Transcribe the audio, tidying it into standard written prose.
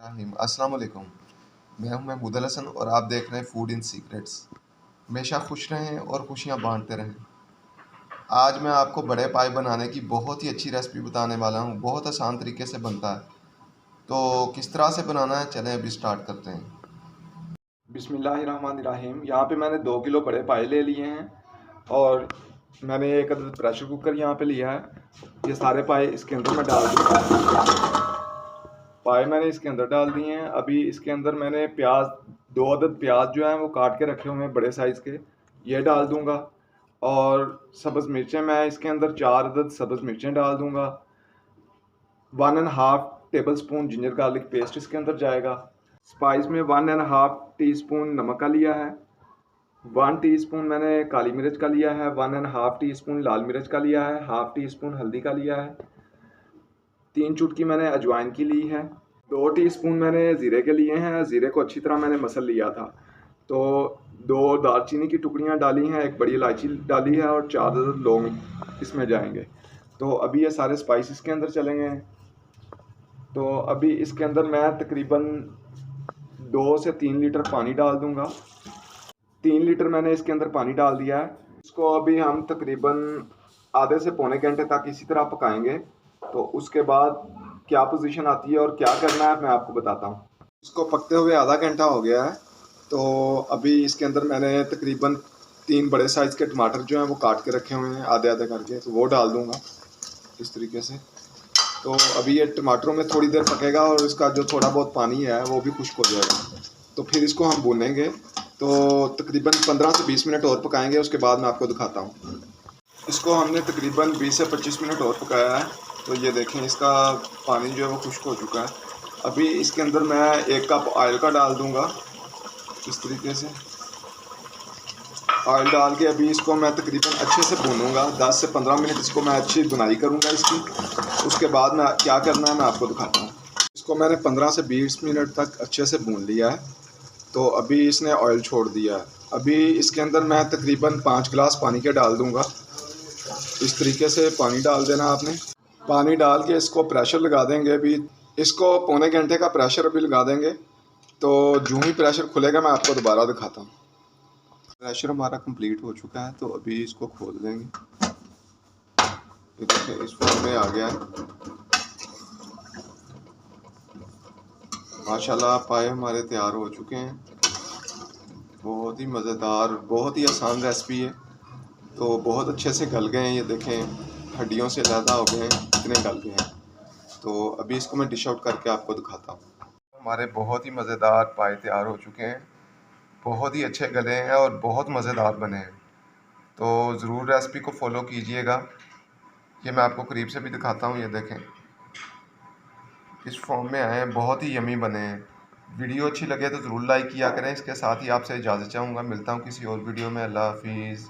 रहीम अस्सलाम वालेकुम। मैं हूं महमूद अल हसन और आप देख रहे हैं फूड इन सीक्रेट्स। हमेशा खुश रहें और खुशियां बांटते रहें। आज मैं आपको बड़े पाए बनाने की बहुत ही अच्छी रेसिपी बताने वाला हूं। बहुत आसान तरीके से बनता है। तो किस तरह से बनाना है, चलें अभी स्टार्ट करते हैं। बिस्मिल्लाहिर्रहमानिर्रहीम। यहाँ पे मैंने 2 किलो बड़े पाए ले लिए हैं और मैंने एक अदद प्रेशर कुकर यहाँ पे लिया है। ये सारे पाए इसके अंदर मैं डाल दूँगा। पाए मैंने इसके अंदर डाल दिए हैं। अभी इसके अंदर मैंने प्याज 2 अदद प्याज जो हैं वो काट के रखे हुए हैं बड़े साइज़ के, ये डाल दूँगा। और सब्ज़ मिर्चें मैं इसके अंदर 4 अदद सब्ज़ मिर्चें डाल दूँगा। 1.5 table spoon ginger garlic paste इसके अंदर जाएगा। स्पाइस में 1.5 टीस्पून नमक का लिया है। 1 टीस्पून मैंने काली मिर्च का लिया है। 1.5 टीस्पून लाल मिर्च का लिया है। 1/2 टीस्पून हल्दी का लिया है। 3 चुटकी मैंने अजवाइन की ली है। 2 टीस्पून मैंने ज़ीरे के लिए हैं। ज़ीरे को अच्छी तरह मैंने मसल लिया था। तो 2 दालचीनी की टुकड़ियाँ डाली हैं, एक बड़ी इलायची डाली है और 4 लौंग इसमें जाएंगे। तो अभी ये सारे स्पाइसेस के अंदर चलेंगे। तो अभी इसके अंदर मैं तकरीबन 2 से 3 लीटर पानी डाल दूंगा। 3 लीटर मैंने इसके अंदर पानी डाल दिया है। इसको अभी हम तकरीबन आधे से पौने घंटे तक इसी तरह पकाएंगे। तो उसके बाद क्या पोजीशन आती है और क्या करना है मैं आपको बताता हूँ। इसको पकते हुए आधा घंटा हो गया है। तो अभी इसके अंदर मैंने तकरीबन 3 बड़े साइज़ के टमाटर जो हैं वो काट के रखे हुए हैं आधे आधे करके, तो वो डाल दूँगा इस तरीके से। तो अभी ये टमाटरों में थोड़ी देर पकेगा और इसका जो थोड़ा बहुत पानी है वो भी खुश्क हो जाएगा। तो फिर इसको हम भूनेंगे। तो तकरीबन 15 से 20 मिनट और पकाएंगे, उसके बाद मैं आपको दिखाता हूँ। इसको हमने तकरीबन 20 से 25 मिनट और पकाया है। तो ये देखें इसका पानी जो है वो खुश्क हो चुका है। अभी इसके अंदर मैं 1 कप ऑयल का डाल दूँगा इस तरीके से। ऑयल डाल के अभी इसको मैं तकरीबन अच्छे से भूनूंगा। 10 से 15 मिनट इसको मैं अच्छी बुनाई करूंगा इसकी। उसके बाद मैं क्या करना है मैं आपको दिखाता हूँ। इसको मैंने 15 से 20 मिनट तक अच्छे से भून लिया है। तो अभी इसने ऑयल छोड़ दिया है। अभी इसके अंदर मैं तकरीबन 5 गिलास पानी के डाल दूँगा। इस तरीके से पानी डाल देना आपने। पानी डाल के इसको प्रेशर लगा देंगे। अभी इसको पौने घंटे का प्रेशर अभी लगा देंगे। तो जो ही प्रेशर खुलेगा मैं आपको दोबारा दिखाता हूँ। प्रेशर हमारा कंप्लीट हो चुका है। तो अभी इसको खोल देंगे। ये देखिए इस फॉर्म में आ गया है। माशाल्लाह पाए हमारे तैयार हो चुके हैं। बहुत ही मज़ेदार, बहुत ही आसान रेसिपी है। तो बहुत अच्छे से गल गए हैं। ये देखें हड्डियों से ज़्यादा हो गए हैं, इतने गल गए हैं। तो अभी इसको मैं डिश आउट करके आपको दिखाता हूँ। हमारे बहुत ही मज़ेदार पाए तैयार हो चुके हैं। बहुत ही अच्छे गले हैं और बहुत मज़ेदार बने हैं। तो ज़रूर रेसिपी को फॉलो कीजिएगा। ये मैं आपको करीब से भी दिखाता हूँ। ये देखें इस फॉर्म में आए हैं, बहुत ही यमी बने हैं। वीडियो अच्छी लगे तो ज़रूर लाइक किया करें। इसके साथ ही आपसे इजाज़त चाहूँगा। मिलता हूँ किसी और वीडियो में। अल्लाह हाफिज़।